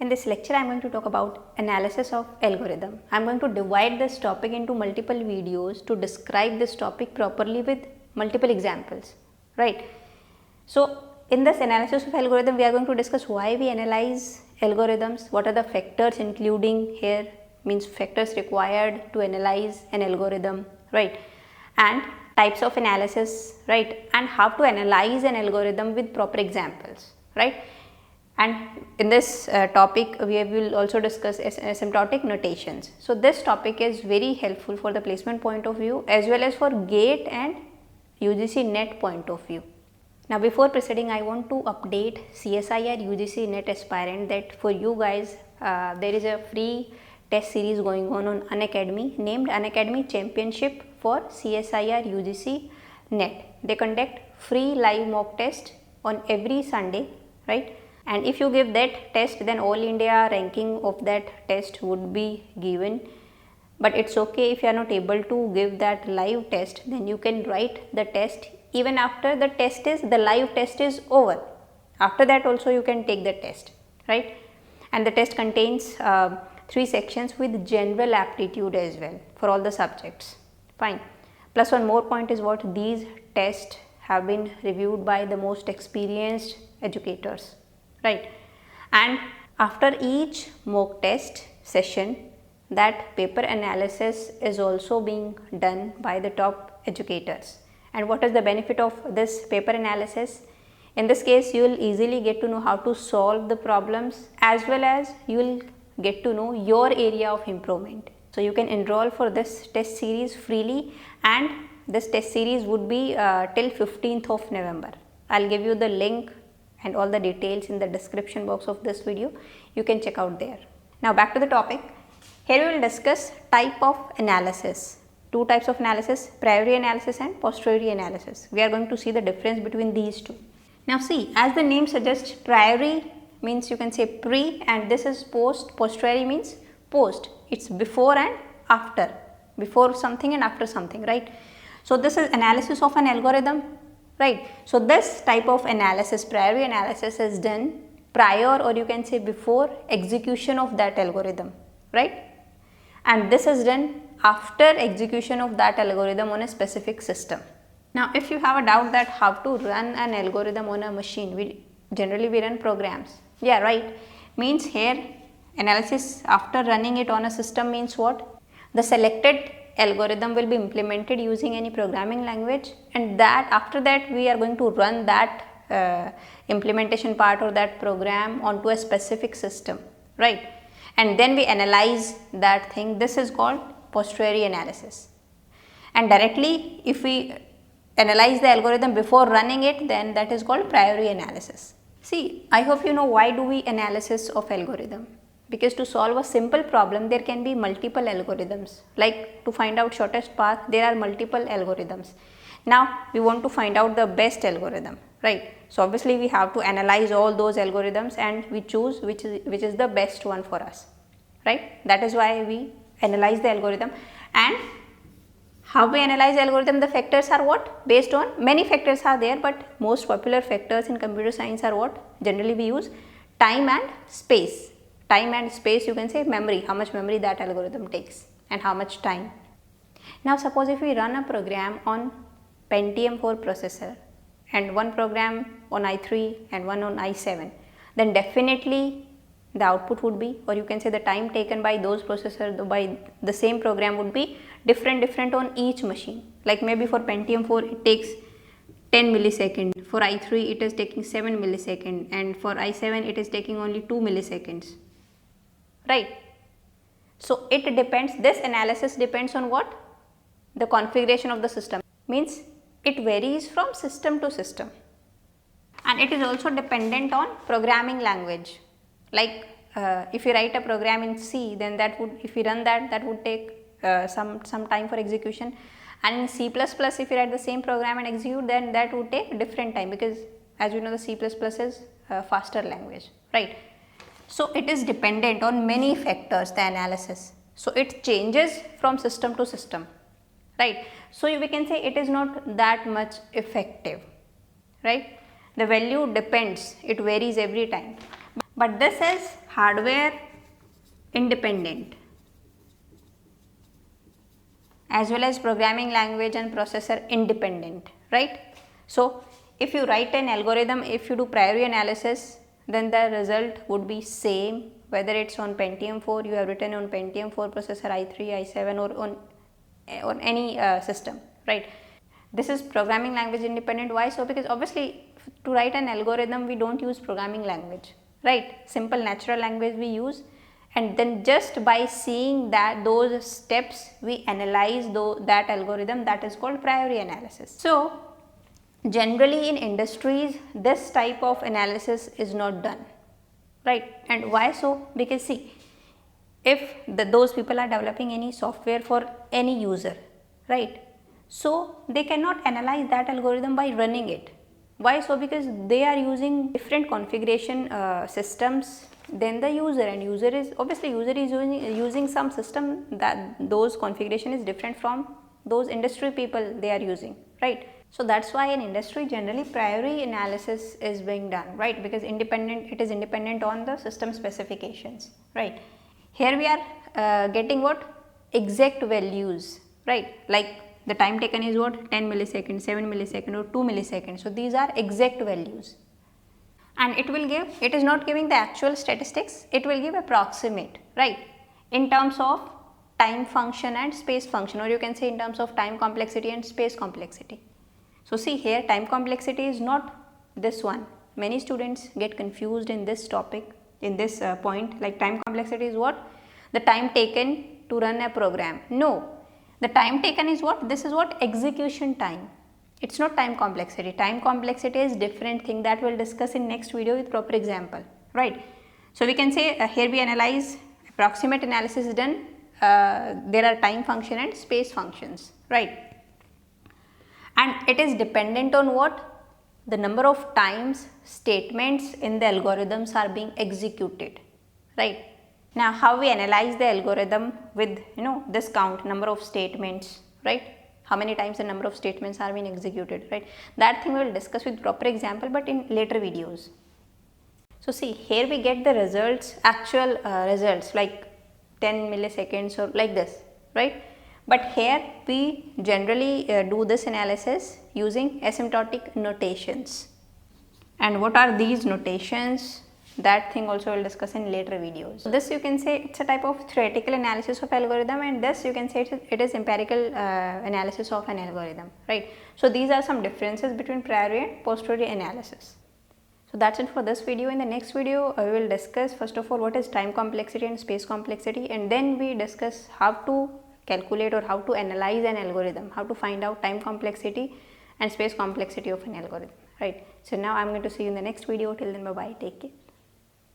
In this lecture, I am going to talk about analysis of algorithm. I am going to divide this topic into multiple videos to describe this topic properly with multiple examples, right? So, in this analysis of algorithm, we are going to discuss why we analyze algorithms, what are the factors including here, means factors required to analyze an algorithm, right? And types of analysis, right? And how to analyze an algorithm with proper examples, right? And in this topic, we will also discuss asymptotic notations. So, this topic is very helpful for the placement point of view as well as for GATE and UGC NET point of view. Now, before proceeding, I want to update CSIR UGC NET aspirant that for you guys, there is a free test series going on Unacademy named Unacademy Championship for CSIR UGC NET. They conduct free live mock test on every Sunday, right? And if you give that test, then all India ranking of that test would be given. But it's okay if you are not able to give that live test, then you can write the test even after the live test is over. After that also you can take the test, right? And the test contains 3 sections with general aptitude as well for all the subjects. Fine. Plus one more point is what these tests have been reviewed by the most experienced educators, right? And after each mock test session, that paper analysis is also being done by the top educators. And what is the benefit of this paper analysis? In this case, you will easily get to know how to solve the problems as well as you will get to know your area of improvement. So, you can enroll for this test series freely, and this test series would be till 15th of November. I will give you the link and all the details in the description box of this video. You can check out there. Now, back to the topic. Here we will discuss type of analysis. 2 types of analysis, priori analysis and posteriori analysis. We are going to see the difference between these two. Now see, as the name suggests, priori means you can say pre, and this is post. Posteriori means post. It's before and after. Before something and after something, right? So this is analysis of an algorithm, right? So this type of analysis, priori analysis, is done prior, or you can say before execution of that algorithm, right? And this is done after execution of that algorithm on a specific system. Now, if you have a doubt that how to run an algorithm on a machine, we generally run programs. Yeah, right. Means here analysis after running it on a system means what? The selected algorithm will be implemented using any programming language, and that after that we are going to run that implementation part or that program onto a specific system, right? And then we analyze that thing. This is called posteriori analysis. And directly if we analyze the algorithm before running it, then that is called priori analysis. See, I hope you know why do we analysis of algorithm. Because to solve a simple problem, there can be multiple algorithms. Like to find out shortest path, there are multiple algorithms. Now we want to find out the best algorithm, right? So obviously we have to analyze all those algorithms and we choose which is the best one for us, right? That is why we analyze the algorithm. And how we analyze the algorithm, the factors are what? Based on many factors are there, but most popular factors in computer science are what? Generally we use time and space. Time and space, you can say memory, how much memory that algorithm takes and how much time. Now suppose if we run a program on Pentium 4 processor and one program on i3 and one on i7, then definitely the output would be, or you can say the time taken by those processors by the same program would be different on each machine. Like maybe for Pentium 4 it takes 10 millisecond, for i3 it is taking 7 millisecond, and for i7 it is taking only 2 milliseconds, right? So it depends, this analysis depends on what? The configuration of the system, means it varies from system to system, and it is also dependent on programming language. Like if you write a program in C, then that would, if you run that would take some time for execution, and in C++ if you write the same program and execute, then that would take different time, because as you know the C++ is a faster language, right? So it is dependent on many factors, the analysis. So it changes from system to system, right? So we can say it is not that much effective, right? The value depends, it varies every time. but this is hardware independent as well as programming language and processor independent, right? So if you write an algorithm, if you do priori analysis, then the result would be same whether it's on Pentium 4, you have written on Pentium 4 processor, i3, i7 or on any system, right? This is programming language independent. Why so? Because obviously to write an algorithm we don't use programming language, right? Simple natural language we use, and then just by seeing that those steps we analyze that algorithm. That is called priori analysis. So generally in industries this type of analysis is not done, right? And why so? Because see, if those people are developing any software for any user, right, so they cannot analyze that algorithm by running it. Why so? Because they are using different configuration systems than the user, and user is obviously using some system that those configuration is different from those industry people they are using, right? So that's why in industry generally priori analysis is being done, right? Because it is independent on the system specifications, right? Here we are getting what? Exact values, right? Like the time taken is what? 10 milliseconds, 7 milliseconds or 2 milliseconds. So these are exact values, and it is not giving the actual statistics, it will give approximate, right, in terms of time function and space function, or you can say in terms of time complexity and space complexity. So see here, time complexity is not this one. Many students get confused in this topic, in this point, like time complexity is what? The time taken to run a program. No, the time taken is what? This is what? Execution time. It's not time complexity. Time complexity is different thing that we'll discuss in next video with proper example, right? So we can say here we analyze, approximate analysis is done, there are time function and space functions, right? And it is dependent on what? The number of times statements in the algorithms are being executed, right? Now how we analyze the algorithm with this count, number of statements, right? How many times the number of statements are being executed, right? That thing we will discuss with proper example but in later videos. So see, here we get the results, actual results like 10 milliseconds or like this, right? But here we generally do this analysis using asymptotic notations. And what are these notations? That thing also we'll discuss in later videos. So this you can say it's a type of theoretical analysis of algorithm, and this you can say it is empirical analysis of an algorithm, right? So these are some differences between priori and posteriori analysis. So that's it for this video. In the next video we will discuss first of all what is time complexity and space complexity, and then we discuss how to calculate or how to analyze an algorithm, how to find out time complexity and space complexity of an algorithm, right? So now I'm going to see you in the next video. Till then, bye bye, take care.